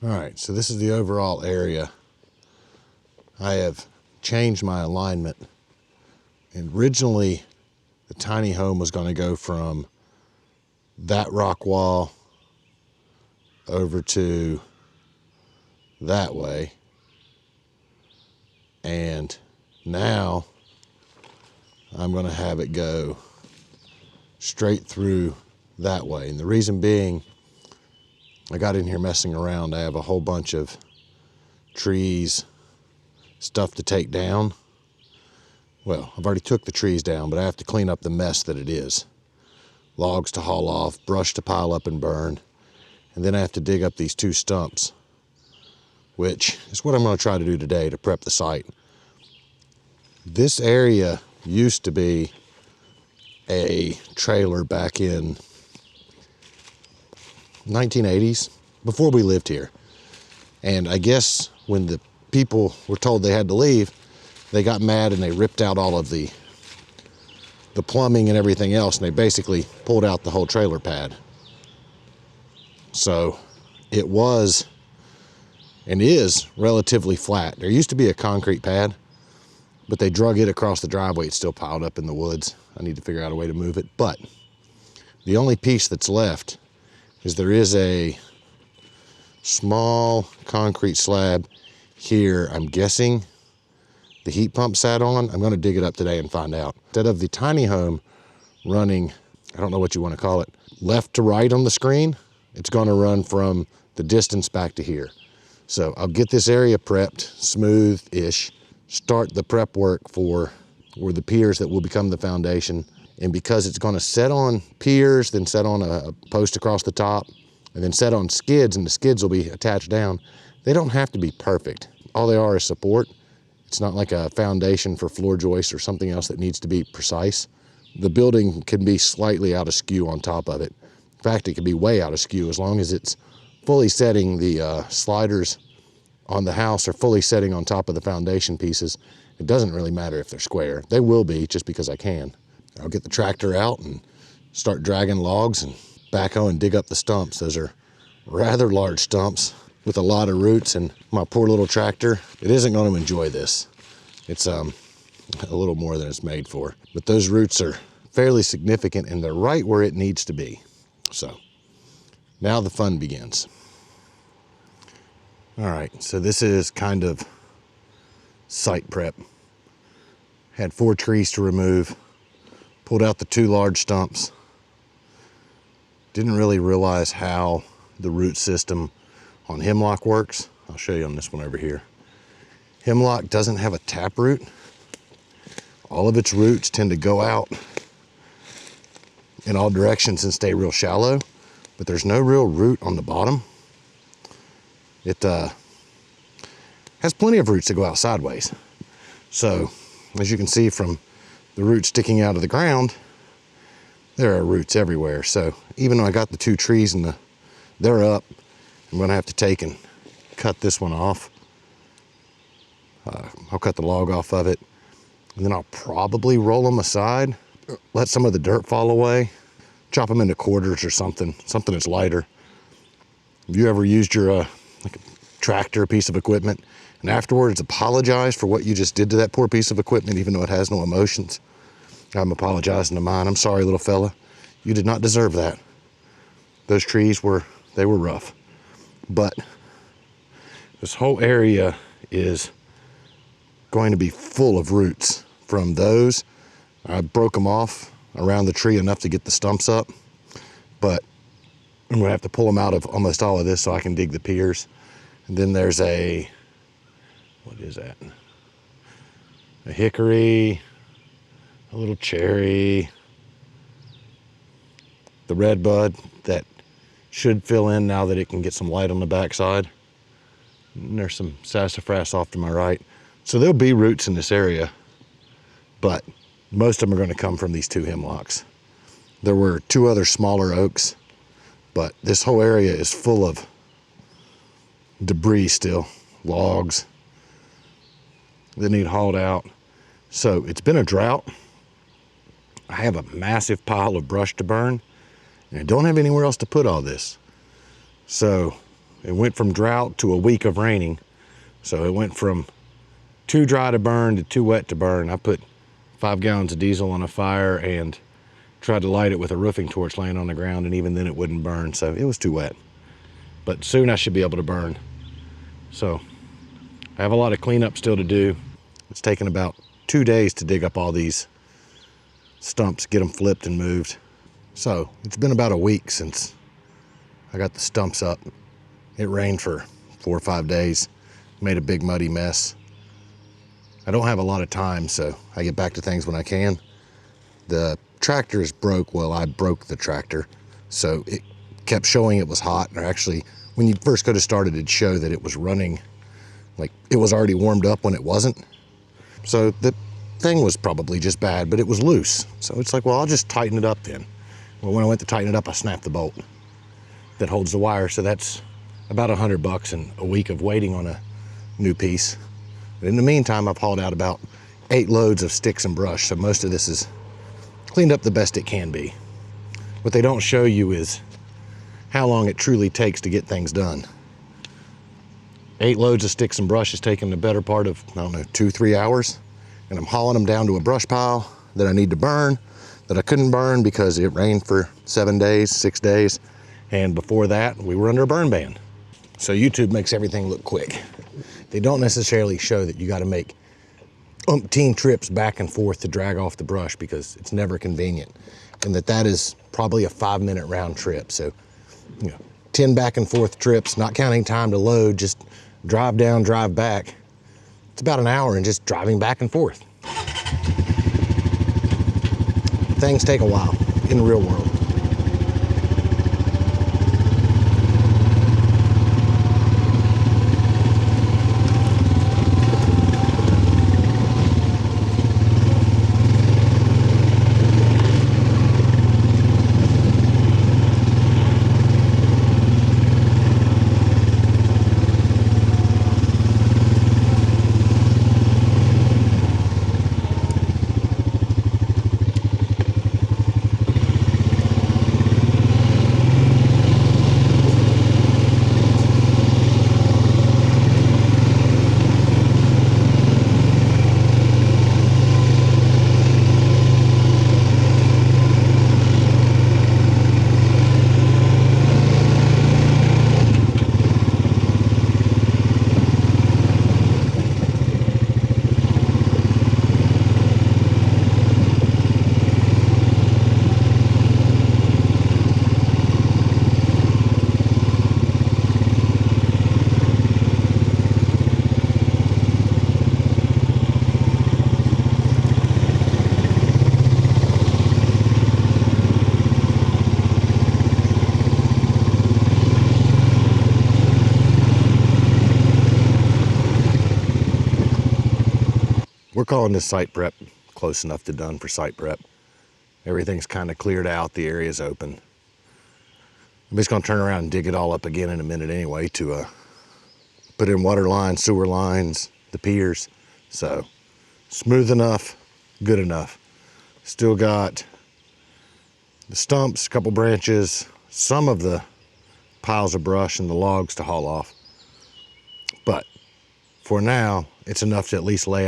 All right, so this is the overall area. I have changed my alignment. And originally, the tiny home was going to go from that rock wall over to that way. And now I'm going to have it go straight through that way. And the reason being, I got in here messing around. I have a whole bunch of trees, stuff to take down. Well, I've already took the trees down, but I have to clean up the mess that it is. Logs to haul off, brush to pile up and burn. And then I have to dig up these 2 stumps, which is what I'm going to try to do today to prep the site. This area used to be a trailer back in 1980s, before we lived here. And I guess when the people were told they had to leave, they got mad and they ripped out all of the plumbing and everything else, and they basically pulled out the whole trailer pad. So it was and is relatively flat. There used to be a concrete pad, but they drug it across the driveway. It's still piled up in the woods. I need to figure out a way to move it. But the only piece that's left is there is a small concrete slab here. I'm guessing the heat pump sat on. I'm going to dig it up today and find out. Instead of the tiny home running, I don't know what you want to call it, left to right on the screen, it's going to run from the distance back to here. So I'll get this area prepped, smooth-ish, start the prep work for the piers that will become the foundation. And because it's going to set on piers, then set on a post across the top, and then set on skids, and the skids will be attached down, they don't have to be perfect. All they are is support. It's not like a foundation for floor joists or something else that needs to be precise. The building can be slightly out of skew on top of it. In fact, it can be way out of skew as long as it's fully setting. The sliders on the house are fully setting on top of the foundation pieces. It doesn't really matter if they're square. They will be, just because I can. I'll get the tractor out and start dragging logs and backhoe and dig up the stumps. Those are rather large stumps with a lot of roots, and my poor little tractor, it isn't going to enjoy this. It's a little more than it's made for. But those roots are fairly significant and they're right where it needs to be. So now the fun begins. All right, so this is kind of site prep. Had 4 trees to remove. Pulled out the 2 large stumps. Didn't really realize how the root system on hemlock works. I'll show you on this one over here. Hemlock doesn't have a taproot. All of its roots tend to go out in all directions and stay real shallow, but there's no real root on the bottom. It has plenty of roots that go out sideways. So, as you can see from the roots sticking out of the ground, there are roots everywhere. So even though I got the 2 trees and they're up, I'm gonna have to take and cut this one off. I'll cut the log off of it, and then I'll probably roll them aside, let some of the dirt fall away, chop them into quarters or something that's lighter. Have you ever used your like a tractor, piece of equipment, and afterwards apologize for what you just did to that poor piece of equipment, even though it has no emotions? I'm apologizing to mine. I'm sorry, little fella. You did not deserve that. Those trees were rough. But this whole area is going to be full of roots from those. I broke them off around the tree enough to get the stumps up, but I'm gonna have to pull them out of almost all of this so I can dig the piers. And then there's what is that? A hickory, a little cherry, the redbud that should fill in now that it can get some light on the backside. And there's some sassafras off to my right. So there'll be roots in this area, but most of them are going to come from these 2 hemlocks. There were 2 other smaller oaks, but this whole area is full of debris still, logs that need hauled out. So it's been a drought. I have a massive pile of brush to burn, and I don't have anywhere else to put all this. So It went from drought to a week of raining. So it went from too dry to burn to too wet to burn. I put 5 gallons of diesel on a fire and tried to light it with a roofing torch laying on the ground, and even then it wouldn't burn, so it was too wet. But soon I should be able to burn. So I have a lot of cleanup still to do. It's taken about 2 days to dig up all these stumps, get them flipped and moved. So it's been about a week since I got the stumps up. It rained for 4 or 5 days, made a big muddy mess. I don't have a lot of time, so I get back to things when I can. The tractor is broke. Well, I broke the tractor, so it kept showing it was hot. Or actually, when you first go to start it, it'd show that it was running, like it was already warmed up when it wasn't. So the thing was probably just bad, but it was loose. So it's like, well, I'll just tighten it up then. Well, when I went to tighten it up, I snapped the bolt that holds the wire. So that's about $100 and a week of waiting on a new piece. But in the meantime, I've hauled out about 8 loads of sticks and brush. So most of this is cleaned up the best it can be. What they don't show you is how long it truly takes to get things done. 8 loads of sticks and brush has taken the better part of, I don't know, 2-3 hours. And I'm hauling them down to a brush pile that I need to burn, that I couldn't burn because it rained for 7 days, 6 days. And before that, we were under a burn ban. So YouTube makes everything look quick. They don't necessarily show that you got to make umpteen trips back and forth to drag off the brush because it's never convenient. And that is probably a 5-minute round trip. So, 10 back and forth trips, not counting time to load, just drive down, drive back. It's about an hour and just driving back and forth. Things take a while in the real world. We're calling this site prep close enough to done for site prep. Everything's kind of cleared out, the area's open. I'm just gonna turn around and dig it all up again in a minute anyway to put in water lines, sewer lines, the piers. So smooth enough, good enough. Still got the stumps, a couple branches, some of the piles of brush and the logs to haul off. But for now, it's enough to at least lay